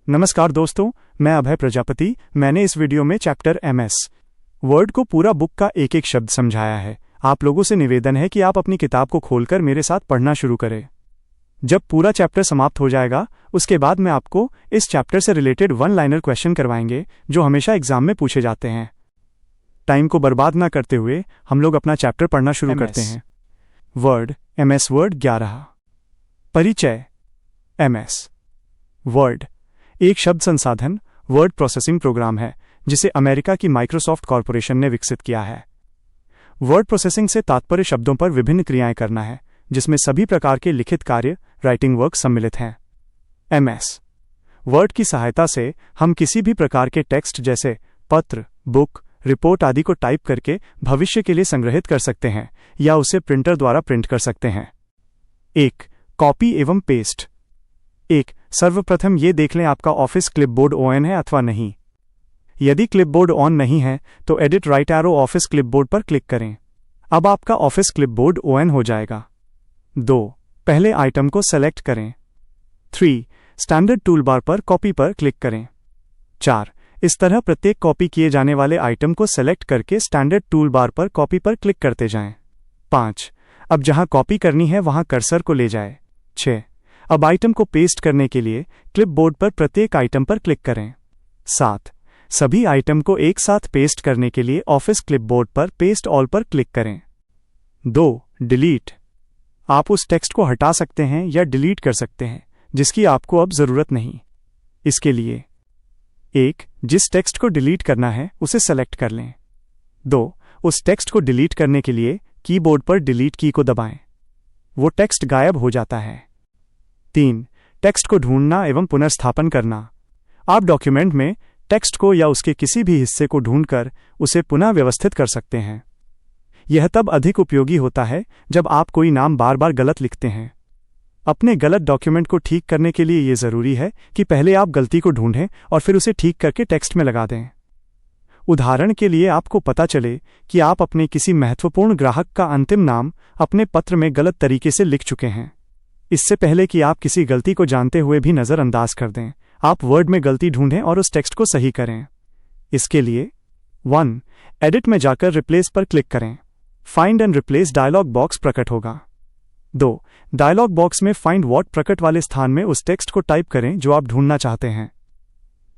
नमस्कार दोस्तों, मैं अभय प्रजापति। मैंने इस वीडियो में चैप्टर MS वर्ड को पूरा बुक का एक एक शब्द समझाया है। आप लोगों से निवेदन है कि आप अपनी किताब को खोलकर मेरे साथ पढ़ना शुरू करें। जब पूरा चैप्टर समाप्त हो जाएगा, उसके बाद मैं आपको इस चैप्टर से रिलेटेड वन लाइनर क्वेश्चन करवाएंगे जो हमेशा एग्जाम में पूछे जाते हैं। टाइम को बर्बाद ना करते हुए हम लोग अपना चैप्टर पढ़ना शुरू करते हैं। Word MS word 11। परिचय। MS वर्ड एक शब्द संसाधन वर्ड प्रोसेसिंग प्रोग्राम है जिसे अमेरिका की माइक्रोसॉफ्ट कॉरपोरेशन ने विकसित किया है। वर्ड प्रोसेसिंग से तात्पर्य शब्दों पर विभिन्न क्रियाएं करना है, जिसमें सभी प्रकार के लिखित कार्य राइटिंग वर्क सम्मिलित हैं। MS वर्ड की सहायता से हम किसी भी प्रकार के टेक्स्ट जैसे पत्र, बुक, रिपोर्ट आदि को टाइप करके भविष्य के लिए संग्रहित कर सकते हैं या उसे प्रिंटर द्वारा प्रिंट कर सकते हैं। 1. कॉपी एवं पेस्ट। 1. सर्वप्रथम ये देख लें आपका ऑफिस क्लिपबोर्ड ऑन है अथवा नहीं। यदि क्लिपबोर्ड ऑन नहीं है तो edit right arrow office clipboard पर क्लिक करें। अब आपका ऑफिस क्लिपबोर्ड ऑन हो जाएगा। 2. पहले आइटम को सेलेक्ट करें। 3. स्टैंडर्ड टूलबार पर कॉपी पर क्लिक करें। 4. इस तरह प्रत्येक कॉपी किए जाने वाले आइटम को सेलेक्ट करके स्टैंडर्ड टूलबार पर कॉपी पर क्लिक करते जाएं। 5. अब जहां कॉपी करनी है वहां कर्सर को ले जाएं। 6. अब आइटम को पेस्ट करने के लिए क्लिपबोर्ड पर प्रत्येक आइटम पर क्लिक करें। 7. सभी आइटम को एक साथ पेस्ट करने के लिए ऑफिस क्लिपबोर्ड पर पेस्ट ऑल पर क्लिक करें। 2. डिलीट। आप उस टेक्स्ट को हटा सकते हैं या डिलीट कर सकते हैं जिसकी आपको अब जरूरत नहीं। इसके लिए 1. जिस टेक्स्ट को डिलीट करना है उसे सेलेक्ट कर लें। 2. उस टेक्स्ट को डिलीट करने के लिए कीबोर्ड पर डिलीट की को दबाएं। वो टेक्स्ट गायब हो जाता है। 3. टेक्स्ट को ढूंढना एवं पुनर्स्थापन करना। आप डॉक्यूमेंट में टेक्स्ट को या उसके किसी भी हिस्से को ढूंढकर उसे पुनः व्यवस्थित कर सकते हैं। यह तब अधिक उपयोगी होता है जब आप कोई नाम बार बार गलत लिखते हैं। अपने गलत डॉक्यूमेंट को ठीक करने के लिए यह जरूरी है कि पहले आप गलती को ढूंढें और फिर उसे ठीक करके टेक्स्ट में लगा दें। उदाहरण के लिए आपको पता चले कि आप अपने किसी महत्वपूर्ण ग्राहक का अंतिम नाम अपने पत्र में गलत तरीके से लिख चुके हैं। इससे पहले कि आप किसी गलती को जानते हुए भी नज़रअंदाज कर दें, आप वर्ड में गलती ढूंढें और उस टेक्स्ट को सही करें। इसके लिए 1. एडिट में जाकर रिप्लेस पर क्लिक करें। Find and replace dialog box प्रकट होगा। 2. डायलॉग बॉक्स में फाइंड व्हाट प्रकट वाले स्थान में उस टेक्स्ट को टाइप करें जो आप ढूंढना चाहते हैं।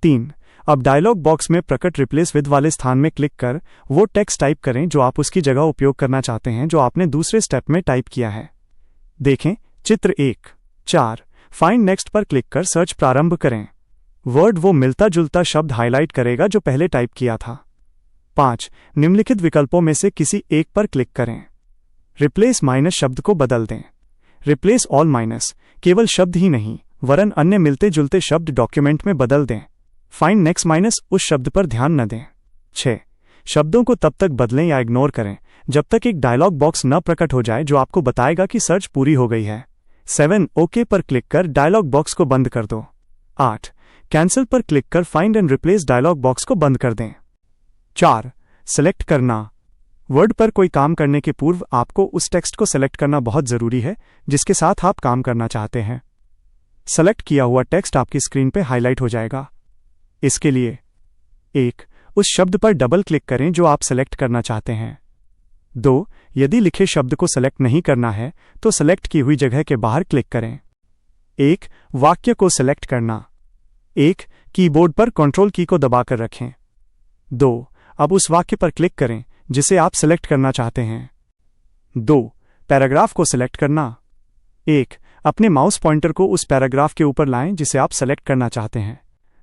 3. अब डायलॉग बॉक्स में प्रकट रिप्लेस विद वाले स्थान में क्लिक कर वो टेक्स्ट टाइप करें जो आप उसकी जगह उपयोग करना चाहते हैं जो आपने दूसरे स्टेप में टाइप किया है। देखें चित्र 1। 4. फाइंड नेक्स्ट पर क्लिक कर सर्च प्रारंभ करें। वर्ड वो मिलता जुलता शब्द हाईलाइट करेगा जो पहले टाइप किया था। 5. निम्नलिखित विकल्पों में से किसी एक पर क्लिक करें। रिप्लेस माइनस शब्द को बदल दें। रिप्लेस ऑल माइनस केवल शब्द ही नहीं वरन अन्य मिलते जुलते शब्द डॉक्यूमेंट में बदल दें। फाइंड नेक्स्ट माइनस उस शब्द पर ध्यान न दें। 6. शब्दों को तब तक बदलें या इग्नोर करें जब तक एक डायलॉग बॉक्स न प्रकट हो जाए जो आपको बताएगा कि सर्च पूरी हो गई है। 7. ओके पर क्लिक कर डायलॉग बॉक्स को बंद कर दो। 8. कैंसिल पर क्लिक कर find and replace dialog box को बंद कर दें। 4. सेलेक्ट करना। वर्ड पर कोई काम करने के पूर्व आपको उस टेक्स्ट को सेलेक्ट करना बहुत जरूरी है जिसके साथ आप काम करना चाहते हैं। सेलेक्ट किया हुआ टेक्स्ट आपकी स्क्रीन पर हाईलाइट हो जाएगा। इसके लिए 1. उस शब्द पर डबल क्लिक करें जो आप सेलेक्ट करना चाहते हैं। 2. यदि लिखे शब्द को सेलेक्ट नहीं करना है तो सेलेक्ट की हुई जगह के बाहर क्लिक करें। 1. वाक्य को सेलेक्ट करना। 1. कीबोर्ड पर कंट्रोल की को दबाकर रखें। 2. अब उस वाक्य पर क्लिक करें जिसे आप सेलेक्ट करना चाहते हैं। 2. पैराग्राफ को सेलेक्ट करना। 1. अपने माउस पॉइंटर को उस पैराग्राफ के ऊपर लाएं जिसे आप सेलेक्ट करना चाहते हैं।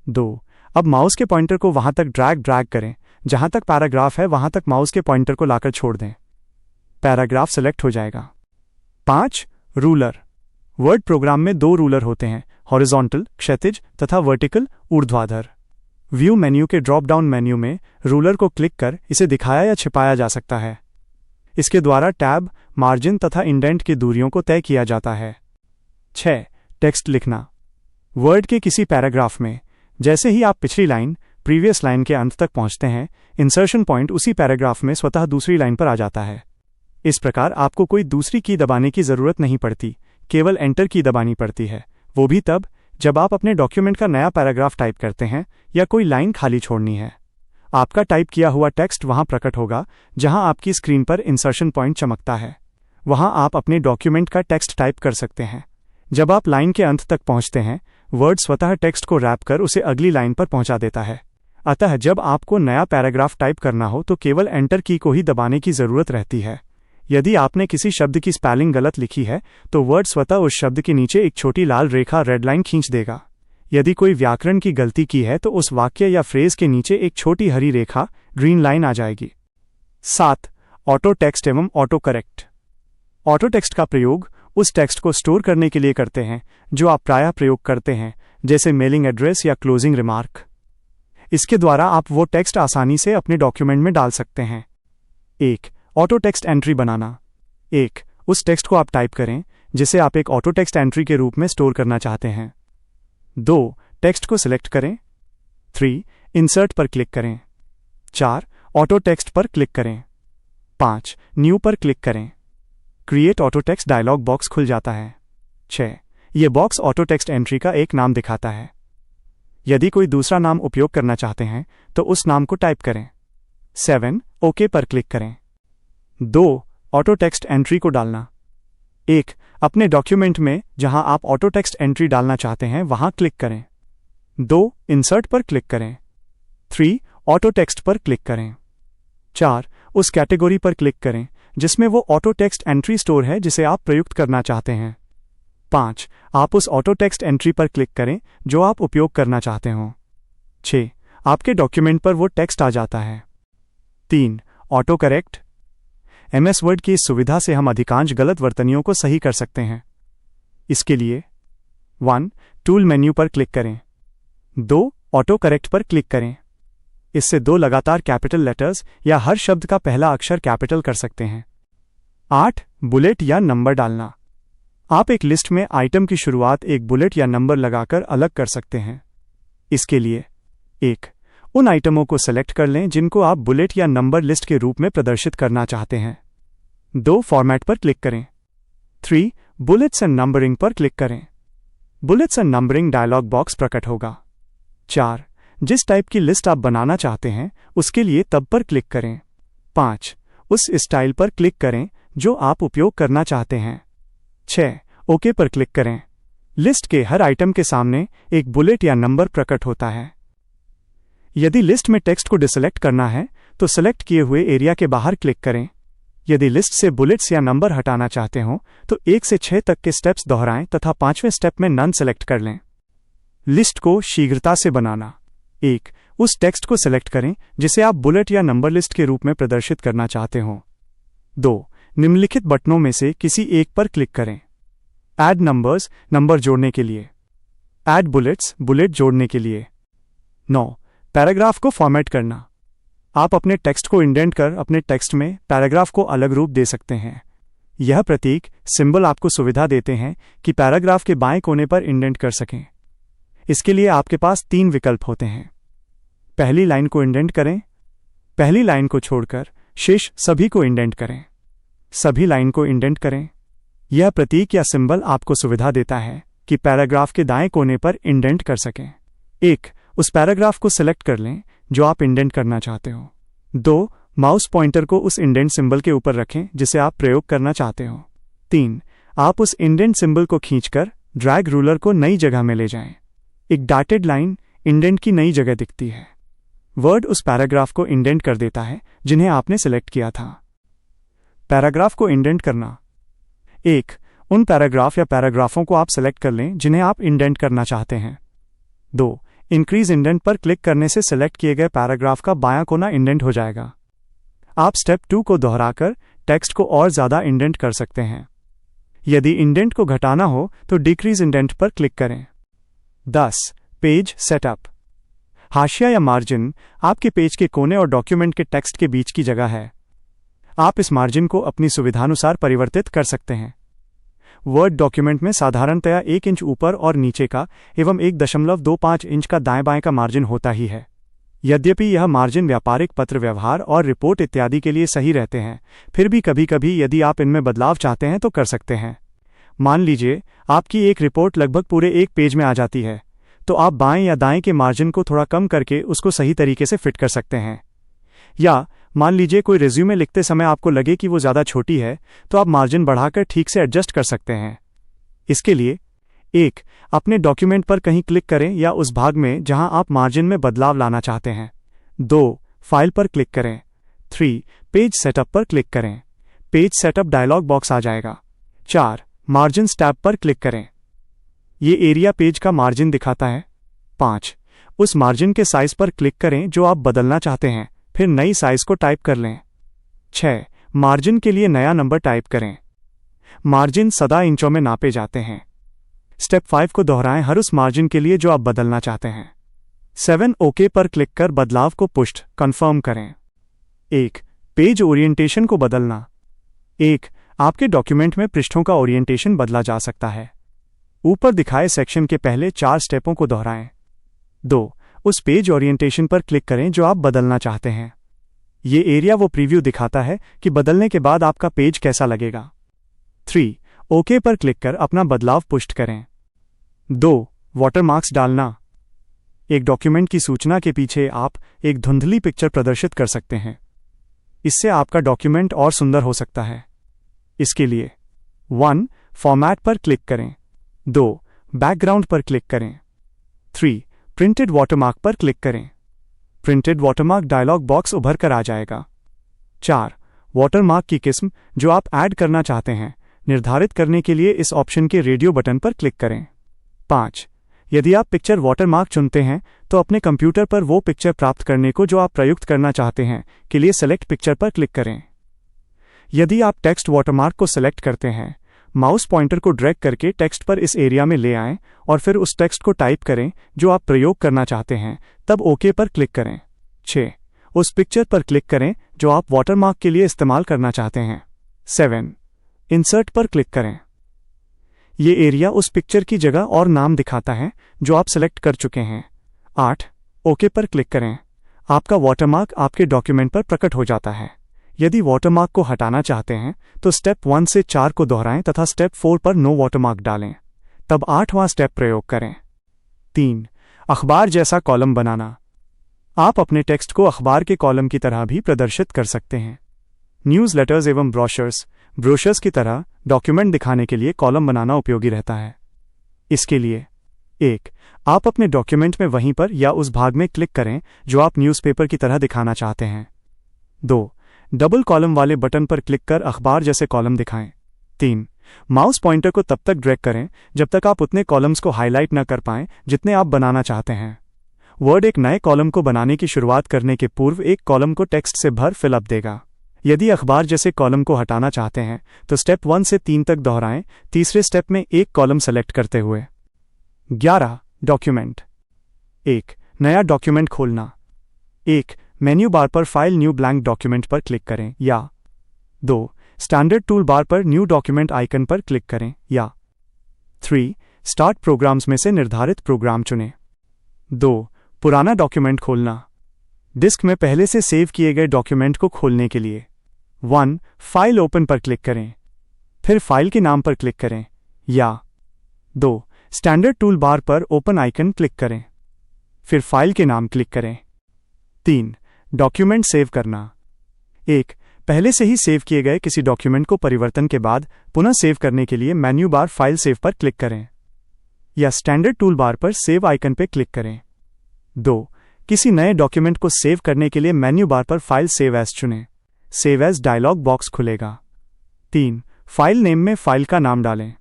2. अब माउस के पॉइंटर को वहां तक ड्रैग करें जहां तक पैराग्राफ है वहां तक माउस के पॉइंटर को लाकर छोड़ दें। पैराग्राफ सेलेक्ट हो जाएगा। 5. रूलर। वर्ड प्रोग्राम में 2 रूलर होते हैं, हॉरिजॉन्टल क्षैतिज तथा वर्टिकल ऊर्ध्वाधर। व्यू मेन्यू के ड्रॉप डाउन मेन्यू में रूलर को क्लिक कर इसे दिखाया या छिपाया जा सकता है। इसके द्वारा टैब, मार्जिन तथा इंडेंट की दूरियों को तय किया जाता है। 6. टेक्स्ट लिखना। वर्ड के किसी पैराग्राफ में जैसे ही आप पिछली लाइन प्रीवियस लाइन के अंत तक पहुंचते हैं, इंसर्शन पॉइंट उसी पैराग्राफ में स्वतः दूसरी लाइन पर आ जाता है। इस प्रकार आपको कोई दूसरी की दबाने की जरूरत नहीं पड़ती, केवल एंटर की दबानी पड़ती है, वो भी तब जब आप अपने डॉक्यूमेंट का नया पैराग्राफ टाइप करते हैं या कोई लाइन खाली छोड़नी है, आपका टाइप किया हुआ टेक्स्ट वहां प्रकट होगा जहां आपकी स्क्रीन पर इंसर्शन पॉइंट चमकता है। वहां आप अपने डॉक्यूमेंट का टेक्स्ट टाइप कर सकते हैं। जब आप लाइन के अंत तक पहुंचते हैं, वर्ड स्वतः टेक्स्ट को रैप कर उसे अगली लाइन पर पहुंचा देता है। अतः जब आपको नया पैराग्राफ टाइप करना हो तो केवल एंटर की को ही दबाने की जरूरत रहती है। यदि आपने किसी शब्द की स्पेलिंग गलत लिखी है तो वर्ड स्वतः उस शब्द के नीचे एक छोटी लाल रेखा रेड लाइन खींच देगा। यदि कोई व्याकरण की गलती की है तो उस वाक्य या फ्रेज के नीचे एक छोटी हरी रेखा ग्रीन लाइन आ जाएगी। 7. ऑटो टेक्स्ट एवं ऑटो करेक्ट। ऑटो टेक्स्ट का प्रयोग उस टेक्स्ट को स्टोर करने के लिए करते हैं जो आप प्रायः प्रयोग करते हैं, जैसे मेलिंग एड्रेस या क्लोजिंग रिमार्क। इसके द्वारा आप वो टेक्स्ट आसानी से अपने डॉक्यूमेंट में डाल सकते हैं। 1. ऑटो टेक्स्ट एंट्री बनाना। 1. उस टेक्स्ट को आप टाइप करें जिसे आप एक ऑटो टेक्स्ट एंट्री के रूप में स्टोर करना चाहते हैं। 2. टेक्स्ट को सिलेक्ट करें। 3. इंसर्ट पर क्लिक करें। 4. ऑटो टेक्स्ट पर क्लिक करें। 5. न्यू पर क्लिक करें। Create auto text dialog box खुल जाता है। 6. यह बॉक्स ऑटो टेक्स्ट एंट्री का एक नाम दिखाता है। यदि कोई दूसरा नाम उपयोग करना चाहते हैं तो उस नाम को टाइप करें। 7. ओके पर क्लिक करें। 2. ऑटो टेक्स्ट एंट्री को डालना। 1. अपने डॉक्यूमेंट में जहां आप ऑटो टेक्स्ट एंट्री डालना चाहते हैं वहां क्लिक करें। 2. इंसर्ट पर क्लिक करें। 3. ऑटो टेक्स्ट पर क्लिक करें। 4. उस कैटेगरी पर क्लिक करें जिसमें वो ऑटो टेक्स्ट एंट्री स्टोर है जिसे आप प्रयुक्त करना चाहते हैं। 5. आप उस ऑटो टेक्स्ट एंट्री पर क्लिक करें जो आप उपयोग करना चाहते हो। 6. आपके डॉक्यूमेंट पर वो टेक्स्ट आ जाता है। 3. Auto correct. MS वर्ड की इस सुविधा से हम अधिकांश गलत वर्तनियों को सही कर सकते हैं। इसके लिए 1. टूल मेन्यू पर क्लिक करें। 2. ऑटो करेक्ट पर क्लिक करें। इससे 2 लगातार कैपिटल लेटर्स या हर शब्द का पहला अक्षर कैपिटल कर सकते हैं। 8. बुलेट या नंबर डालना। आप एक लिस्ट में आइटम की शुरुआत एक बुलेट या नंबर लगाकर अलग कर सकते हैं। इसके लिए 1. उन आइटमों को सेलेक्ट कर लें जिनको आप बुलेट या नंबर लिस्ट के रूप में प्रदर्शित करना चाहते हैं। 2. फॉर्मेट पर क्लिक करें। 3. बुलेट्स एंड नंबरिंग पर क्लिक करें। Bullets and numbering dialog box प्रकट होगा। 4. जिस टाइप की लिस्ट आप बनाना चाहते हैं उसके लिए तब पर क्लिक करें। 5. उस स्टाइल पर क्लिक करें जो आप उपयोग करना चाहते हैं। 6. ओके पर क्लिक करें। लिस्ट के हर आइटम के सामने एक बुलेट या नंबर प्रकट होता है। यदि लिस्ट में टेक्स्ट को डिसेलेक्ट करना है तो सेलेक्ट किए हुए एरिया के बाहर क्लिक करें। यदि लिस्ट से बुलेट्स या नंबर हटाना चाहते हो तो 1 से 6 तक के स्टेप्स दोहराएं तथा 5वें स्टेप में नन सेलेक्ट कर लें। लिस्ट को शीघ्रता से बनाना। 1. उस टेक्स्ट को सेलेक्ट करें जिसे आप बुलेट या नंबर लिस्ट के रूप में प्रदर्शित करना चाहते हो। 2. निम्नलिखित बटनों में से किसी एक पर क्लिक करें। ऐड नंबर्स, नंबर जोड़ने के लिए। ऐड बुलेट्स, बुलेट जोड़ने के लिए। 9. पैराग्राफ को फॉर्मेट करना। आप अपने टेक्स्ट को इंडेंट कर अपने टेक्स्ट में पैराग्राफ को अलग रूप दे सकते हैं। यह प्रतीक, सिंबल आपको सुविधा देते हैं कि पैराग्राफ के बाएं कोने पर इंडेंट कर सकें। इसके लिए आपके पास 3 विकल्प होते हैं। पहली लाइन को इंडेंट करें। पहली लाइन को छोड़कर शेष सभी को इंडेंट करें। सभी लाइन को इंडेंट करें। यह प्रतीक या सिंबल आपको सुविधा देता है कि पैराग्राफ के दाएं कोने पर इंडेंट कर सकें। 1. उस पैराग्राफ को सिलेक्ट कर लें जो आप इंडेंट करना चाहते हो। 2. माउस पॉइंटर को उस इंडेंट सिंबल के ऊपर रखें जिसे आप प्रयोग करना चाहते हो। 3. आप उस इंडेंट सिंबल को खींचकर ड्रैग रूलर को नई जगह में ले जाएं। एक डॉटेड लाइन इंडेंट की नई जगह दिखती है। वर्ड उस पैराग्राफ को इंडेंट कर देता है जिन्हें आपने सिलेक्ट किया था। पैराग्राफ को इंडेंट करना। 1. उन पैराग्राफ या पैराग्राफों को आप सेलेक्ट कर लें जिन्हें आप इंडेंट करना चाहते हैं। 2. इंक्रीज इंडेंट पर क्लिक करने से सेलेक्ट किए गए पैराग्राफ का बायां कोना इंडेंट हो जाएगा। आप स्टेप 2 को दोहराकर टेक्स्ट को और ज्यादा इंडेंट कर सकते हैं। यदि इंडेंट को घटाना हो तो डिक्रीज इंडेंट पर क्लिक करें। 10. Page setup. हाशिया या मार्जिन आपके पेज के कोने और डॉक्यूमेंट के टेक्स्ट के बीच की जगह है। आप इस मार्जिन को अपनी सुविधानुसार परिवर्तित कर सकते हैं। वर्ड डॉक्यूमेंट में साधारणतया 1 इंच ऊपर और नीचे का एवं 1.25 इंच का दाएं बाएं का मार्जिन होता ही है। यद्यपि यह मार्जिन व्यापारिक पत्र व्यवहार और रिपोर्ट इत्यादि के लिए सही रहते हैं, फिर भी कभी कभी यदि आप इनमें बदलाव चाहते हैं तो कर सकते हैं। मान लीजिए आपकी एक रिपोर्ट लगभग पूरे एक पेज में आ जाती है, तो आप बाएं या दाएं के मार्जिन को थोड़ा कम करके उसको सही तरीके से फिट कर सकते हैं। या मान लीजिए कोई रिज्यूमे लिखते समय आपको लगे कि वो ज़्यादा छोटी है, तो आप मार्जिन बढ़ाकर ठीक से एडजस्ट कर सकते हैं। इसके लिए 1. अपने डॉक्यूमेंट पर कहीं क्लिक करें या उस भाग में जहां आप मार्जिन में बदलाव लाना चाहते हैं। 2. फाइल पर क्लिक करें। 3. पेज सेटअप पर क्लिक करें। पेज सेटअप डायलॉग बॉक्स आ जाएगा। 4. मार्जिन्स टैब पर क्लिक करें। ये एरिया पेज का मार्जिन दिखाता है। 5. उस मार्जिन के साइज पर क्लिक करें जो आप बदलना चाहते हैं, फिर नई साइज को टाइप कर लें। 6. मार्जिन के लिए नया नंबर टाइप करें। मार्जिन सदा इंचों में नापे जाते हैं। स्टेप 5 को दोहराएं हर उस मार्जिन के लिए जो आप बदलना चाहते हैं। 7. ओके पर क्लिक कर बदलाव को पुष्ट कंफर्म करें। 1. पेज ओरिएंटेशन को बदलना। 1. आपके डॉक्यूमेंट में पृष्ठों का ओरिएंटेशन बदला जा सकता है। ऊपर दिखाए सेक्शन के पहले 4 स्टेपों को दोहराएं। 2. उस पेज ओरिएंटेशन पर क्लिक करें जो आप बदलना चाहते हैं। ये एरिया वो प्रीव्यू दिखाता है कि बदलने के बाद आपका पेज कैसा लगेगा। 3. ओके पर क्लिक कर अपना बदलाव पुष्ट करें। 2. वाटरमार्क्स डालना। एक डॉक्यूमेंट की सूचना के पीछे आप एक धुंधली पिक्चर प्रदर्शित कर सकते हैं। इससे आपका डॉक्यूमेंट और सुंदर हो सकता है। इसके लिए 1. फॉर्मेट पर क्लिक करें। 2. बैकग्राउंड पर क्लिक करें। 3. प्रिंटेड वाटरमार्क पर क्लिक करें। प्रिंटेड वाटरमार्क डायलॉग बॉक्स उभर कर आ जाएगा। 4. वाटरमार्क की किस्म जो आप ऐड करना चाहते हैं निर्धारित करने के लिए इस ऑप्शन के रेडियो बटन पर क्लिक करें। 5. यदि आप पिक्चर वाटरमार्क चुनते हैं तो अपने कंप्यूटर पर वो पिक्चर प्राप्त करने को जो आप प्रयुक्त करना चाहते हैं के लिए सेलेक्ट पिक्चर पर क्लिक करें। यदि आप टेक्स्ट वाटरमार्क को सेलेक्ट करते हैं, माउस पॉइंटर को ड्रैग करके टेक्स्ट पर इस एरिया में ले आएं और फिर उस टेक्स्ट को टाइप करें जो आप प्रयोग करना चाहते हैं, तब ओके पर क्लिक करें। 6. उस पिक्चर पर क्लिक करें जो आप वाटरमार्क के लिए इस्तेमाल करना चाहते हैं। 7. इंसर्ट पर क्लिक करें। ये एरिया उस पिक्चर की जगह और नाम दिखाता है जो आप सेलेक्ट कर चुके हैं। 8. ओके पर क्लिक करें। आपका वाटरमार्क आपके डॉक्यूमेंट पर प्रकट हो जाता है। यदि वाटरमार्क को हटाना चाहते हैं तो स्टेप 1 से 4 को दोहराएं तथा स्टेप 4 पर नो वाटरमार्क डालें, तब 8वां स्टेप प्रयोग करें। 3. अखबार जैसा कॉलम बनाना। आप अपने टेक्स्ट को अखबार के कॉलम की तरह भी प्रदर्शित कर सकते हैं। न्यूज़लेटर्स एवं ब्रोशर्स की तरह डॉक्यूमेंट दिखाने के लिए कॉलम बनाना उपयोगी रहता है। इसके लिए 1. आप अपने डॉक्यूमेंट में वहीं पर या उस भाग में क्लिक करें जो आप न्यूज़पेपर की तरह दिखाना चाहते हैं। 2. डबल कॉलम वाले बटन पर क्लिक कर अखबार जैसे कॉलम दिखाएं। 3. माउस पॉइंटर को तब तक ड्रैग करें जब तक आप उतने कॉलम्स को हाईलाइट न कर पाएं जितने आप बनाना चाहते हैं। वर्ड एक नए कॉलम को बनाने की शुरुआत करने के पूर्व एक कॉलम को टेक्स्ट से भर फिल अप देगा। यदि अखबार जैसे कॉलम को हटाना चाहते हैं तो स्टेप 1 से 3 तक दोहराएं, तीसरे स्टेप में एक कॉलम सेलेक्ट करते हुए। 11. डॉक्यूमेंट। 1. नया डॉक्यूमेंट खोलना। 1. मेन्यू बार पर फाइल न्यू ब्लैंक डॉक्यूमेंट पर क्लिक करें या 2. स्टैंडर्ड टूल बार पर न्यू डॉक्यूमेंट आइकन पर क्लिक करें या 3. स्टार्ट प्रोग्राम्स में से निर्धारित प्रोग्राम चुनें। 2. पुराना डॉक्यूमेंट खोलना। डिस्क में पहले से सेव किए गए डॉक्यूमेंट को खोलने के लिए 1. फाइल ओपन पर क्लिक करें, फिर फाइल के नाम पर क्लिक करें या 2. स्टैंडर्ड टूल बार पर ओपन आइकन क्लिक करें, फिर फाइल के नाम क्लिक करें। 3. डॉक्यूमेंट सेव करना। 1. पहले से ही सेव किए गए किसी डॉक्यूमेंट को परिवर्तन के बाद पुनः सेव करने के लिए मेन्यू बार फाइल सेव पर क्लिक करें या स्टैंडर्ड टूल बार पर सेव आइकन पर क्लिक करें। 2. किसी नए डॉक्यूमेंट को सेव करने के लिए मेन्यू बार पर फाइल सेव एज चुनें। सेव एज डायलॉग बॉक्स खुलेगा। 3. फाइल नेम में फाइल का नाम डालें।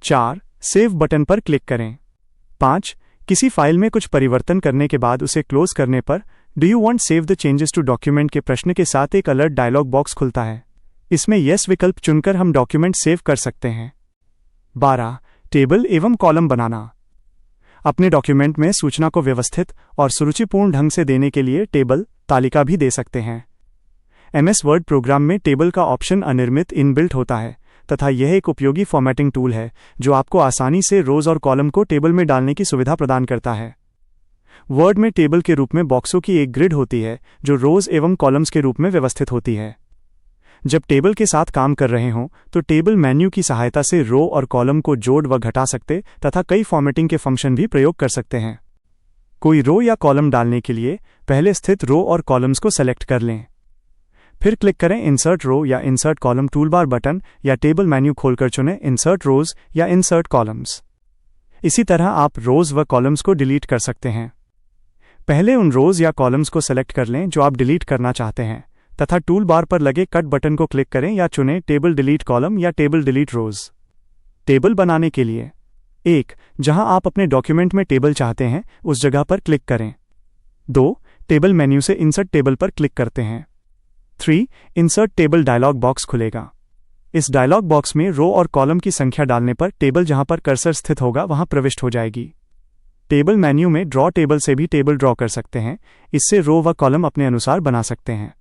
4. सेव बटन पर क्लिक करें। 5. किसी फाइल में कुछ परिवर्तन करने के बाद उसे क्लोज करने पर do you want save the changes to document के प्रश्न के साथ एक अलर्ट डायलॉग बॉक्स खुलता है। इसमें यस विकल्प चुनकर हम डॉक्यूमेंट सेव कर सकते हैं। 12. टेबल एवं कॉलम बनाना। अपने डॉक्यूमेंट में सूचना को व्यवस्थित और सुरुचिपूर्ण ढंग से देने के लिए टेबल तालिका भी दे सकते हैं। MS वर्ड प्रोग्राम में टेबल का ऑप्शन अनिर्मित इनबिल्ट होता है तथा यह एक उपयोगी फॉर्मेटिंग टूल है जो आपको आसानी से रोज और कॉलम को टेबल में डालने की सुविधा प्रदान करता है। वर्ड में टेबल के रूप में बॉक्सों की एक ग्रिड होती है जो रोज एवं कॉलम्स के रूप में व्यवस्थित होती है। जब टेबल के साथ काम कर रहे हों तो टेबल मेन्यू की सहायता से रो और कॉलम को जोड़ व घटा सकते तथा कई फॉर्मेटिंग के फंक्शन भी प्रयोग कर सकते हैं। कोई रो या कॉलम डालने के लिए पहले स्थित रो और कॉलम्स को सेलेक्ट कर लें। फिर क्लिक करें इंसर्ट रो या इंसर्ट कॉलम टूलबार बटन या टेबल मेन्यू खोलकर चुनें इंसर्ट रोज या इंसर्ट कॉलम्स। इसी तरह आप रोज व कॉलम्स को डिलीट कर सकते हैं। पहले उन रोज या कॉलम्स को सेलेक्ट कर लें जो आप डिलीट करना चाहते हैं तथा टूल बार पर लगे कट बटन को क्लिक करें या चुनें टेबल डिलीट कॉलम या टेबल डिलीट रोज। टेबल बनाने के लिए 1. जहां आप अपने डॉक्यूमेंट में टेबल चाहते हैं उस जगह पर क्लिक करें। 2. टेबल मेन्यू से इंसर्ट टेबल पर क्लिक करते हैं। 3. इंसर्ट टेबल डायलॉग बॉक्स खुलेगा। इस डायलॉग बॉक्स में रो और कॉलम की संख्या डालने पर टेबल जहां पर कर्सर स्थित होगा वहां प्रविष्ट हो जाएगी। टेबल मेन्यू में ड्रॉ टेबल से भी टेबल ड्रॉ कर सकते हैं। इससे रो व कॉलम अपने अनुसार बना सकते हैं।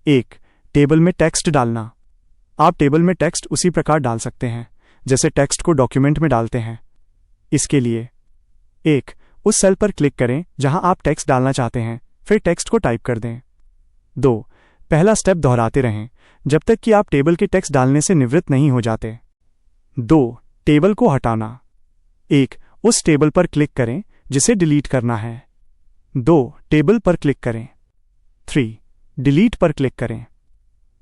1. टेबल में टेक्स्ट डालना। आप टेबल में टेक्स्ट उसी प्रकार डाल सकते हैं जैसे टेक्स्ट को डॉक्यूमेंट में डालते हैं। इसके लिए 1. उस सेल पर क्लिक करें जहां आप टेक्स्ट डालना चाहते हैं, फिर टेक्स्ट को टाइप कर दें। 2. पहला स्टेप दोहराते रहें जब तक कि आप टेबल के टेक्स्ट डालने से निवृत्त नहीं हो जाते। 2. टेबल को हटाना। 1. उस टेबल पर क्लिक करें जिसे डिलीट करना है। 2. टेबल पर क्लिक करें। 3. डिलीट पर क्लिक करें।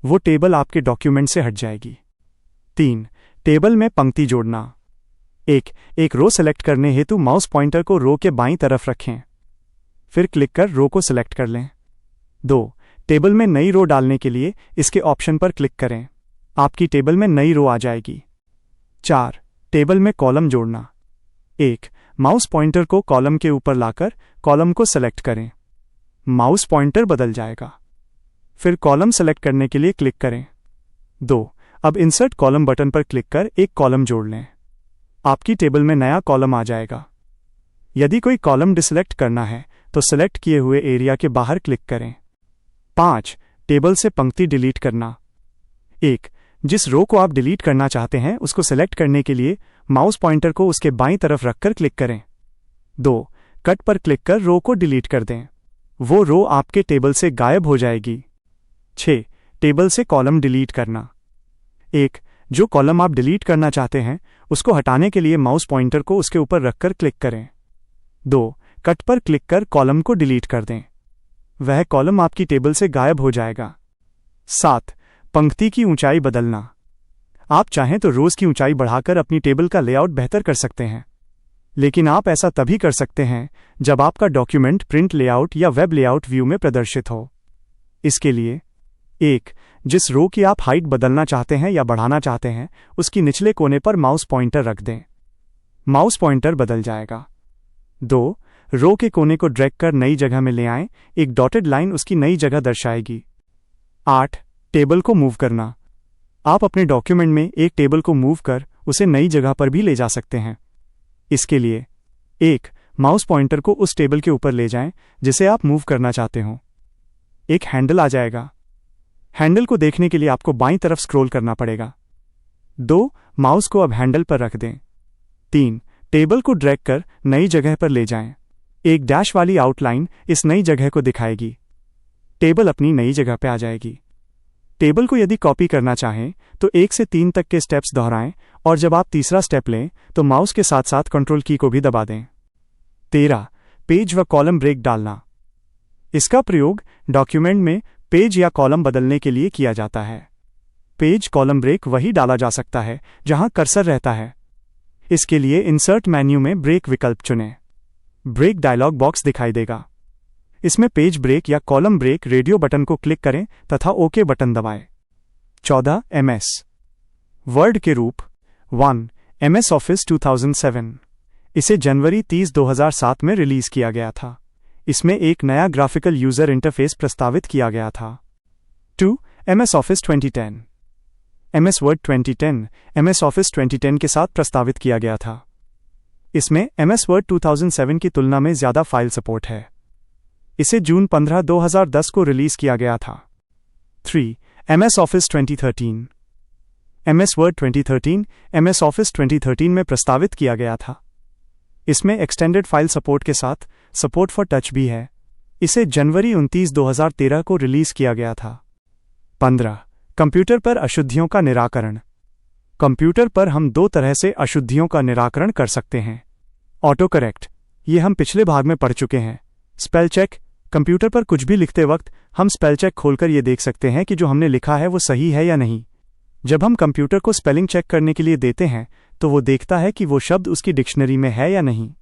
वो टेबल आपके डॉक्यूमेंट से हट जाएगी। 3. टेबल में पंक्ति जोड़ना। 1. एक रो सेलेक्ट करने हेतु माउस पॉइंटर को रो के बाईं तरफ रखें, फिर क्लिक कर रो को सेलेक्ट कर लें। 2. टेबल में नई रो डालने के लिए इसके ऑप्शन पर क्लिक करें, आपकी टेबल में नई रो आ जाएगी। 4. टेबल में कॉलम जोड़ना। 1. माउस पॉइंटर को कॉलम के ऊपर लाकर कॉलम को सेलेक्ट करें, माउस पॉइंटर बदल जाएगा। फिर कॉलम सेलेक्ट करने के लिए क्लिक करें। 2. अब इंसर्ट कॉलम बटन पर क्लिक कर एक कॉलम जोड़ लें, आपकी टेबल में नया कॉलम आ जाएगा। यदि कोई कॉलम डिसेलेक्ट करना है तो सेलेक्ट किए हुए एरिया के बाहर क्लिक करें। 5. टेबल से पंक्ति डिलीट करना। 1. जिस रो को आप डिलीट करना चाहते हैं उसको सेलेक्ट करने के लिए माउस पॉइंटर को उसके बाईं तरफ रखकर क्लिक करें। 2. कट पर क्लिक कर रो को डिलीट कर दें, वो रो आपके टेबल से गायब हो जाएगी। 6. टेबल से कॉलम डिलीट करना। 1. जो कॉलम आप डिलीट करना चाहते हैं उसको हटाने के लिए माउस पॉइंटर को उसके ऊपर रखकर क्लिक करें। 2. कट पर क्लिक कर कॉलम को डिलीट कर दें, वह कॉलम आपकी टेबल से गायब हो जाएगा। 7. पंक्ति की ऊंचाई बदलना। आप चाहें तो रोज की ऊंचाई बढ़ाकर अपनी टेबल का लेआउट बेहतर कर सकते हैं, लेकिन आप ऐसा तभी कर सकते हैं जब आपका डॉक्यूमेंट प्रिंट लेआउट या वेब लेआउट व्यू में प्रदर्शित हो। इसके लिए 1. जिस रो की आप हाइट बदलना चाहते हैं या बढ़ाना चाहते हैं उसकी निचले कोने पर माउस पॉइंटर रख दें, माउस पॉइंटर बदल जाएगा। 2. रो के कोने को ड्रैग कर नई जगह में ले आएं, एक डॉटेड लाइन उसकी नई जगह दर्शाएगी। 8. टेबल को मूव करना। आप अपने डॉक्यूमेंट में एक टेबल को मूव कर उसे नई जगह पर भी ले जा सकते हैं। इसके लिए 1. माउस पॉइंटर को उस टेबल के ऊपर ले जाएं जिसे आप मूव करना चाहते हो, एक हैंडल आ जाएगा। हैंडल को देखने के लिए आपको बाईं तरफ स्क्रॉल करना पड़ेगा। 2. माउस को अब हैंडल पर रख दें। 3. टेबल को ड्रैग कर नई जगह पर ले जाएं, एक डैश वाली आउटलाइन इस नई जगह को दिखाएगी, टेबल अपनी नई जगह पर आ जाएगी। टेबल को यदि कॉपी करना चाहें तो 1 से 3 तक के स्टेप्स दोहराएं और जब आप तीसरा स्टेप लें तो माउस के साथ साथ कंट्रोल की को भी दबा दें। 13. पेज व कॉलम ब्रेक डालना। इसका प्रयोग डॉक्यूमेंट में पेज या कॉलम बदलने के लिए किया जाता है। पेज कॉलम ब्रेक वही डाला जा सकता है जहां कर्सर रहता है। इसके लिए इंसर्ट मेन्यू में ब्रेक विकल्प चुनें, ब्रेक डायलॉग बॉक्स दिखाई देगा। इसमें पेज ब्रेक या कॉलम ब्रेक रेडियो बटन को क्लिक करें तथा ओके बटन दबाएं। 14. MS वर्ड के रूप 1. MS office 2007। इसे जनवरी 30, 2007 में रिलीज किया गया था। इसमें एक नया ग्राफिकल यूजर इंटरफेस प्रस्तावित किया गया था। 2. MS office 2010। MS word 2010 MS office 2010 के साथ प्रस्तावित किया गया था। इसमें MS वर्ड 2007 की तुलना में ज़्यादा फाइल सपोर्ट है। इसे जून 15, 2010 को रिलीज किया गया था। 3. MS office 2013। MS word 2013 MS office 2013 में प्रस्तावित किया गया था। इसमें एक्सटेंडेड फाइल सपोर्ट के साथ सपोर्ट फॉर टच भी है। इसे जनवरी 29, 2013 को रिलीज किया गया था। 15. कंप्यूटर पर अशुद्धियों का निराकरण। कंप्यूटर पर हम दो तरह से अशुद्धियों का निराकरण कर सकते हैं। ऑटो करेक्ट, ये हम पिछले भाग में पढ़ चुके हैं। स्पेल चेक, कंप्यूटर पर कुछ भी लिखते वक्त हम स्पेल चेक खोलकर ये देख सकते हैं कि जो हमने लिखा है वो सही है या नहीं। जब हम कंप्यूटर को स्पेलिंग चेक करने के लिए देते हैं तो वो देखता है कि वो शब्द उसकी डिक्शनरी में है या नहीं।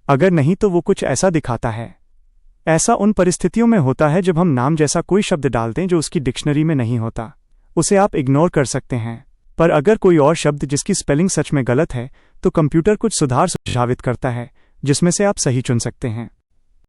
अगर नहीं तो वो कुछ ऐसा दिखाता है। ऐसा उन परिस्थितियों में होता है जब हम नाम जैसा कोई शब्द डालते हैं जो उसकी डिक्शनरी में नहीं होता। उसे आप इग्नोर कर सकते हैं। पर अगर कोई और शब्द जिसकी स्पेलिंग सच में गलत है तो कंप्यूटर कुछ सुधार सुझावित करता है जिसमें से आप सही चुन सकते हैं।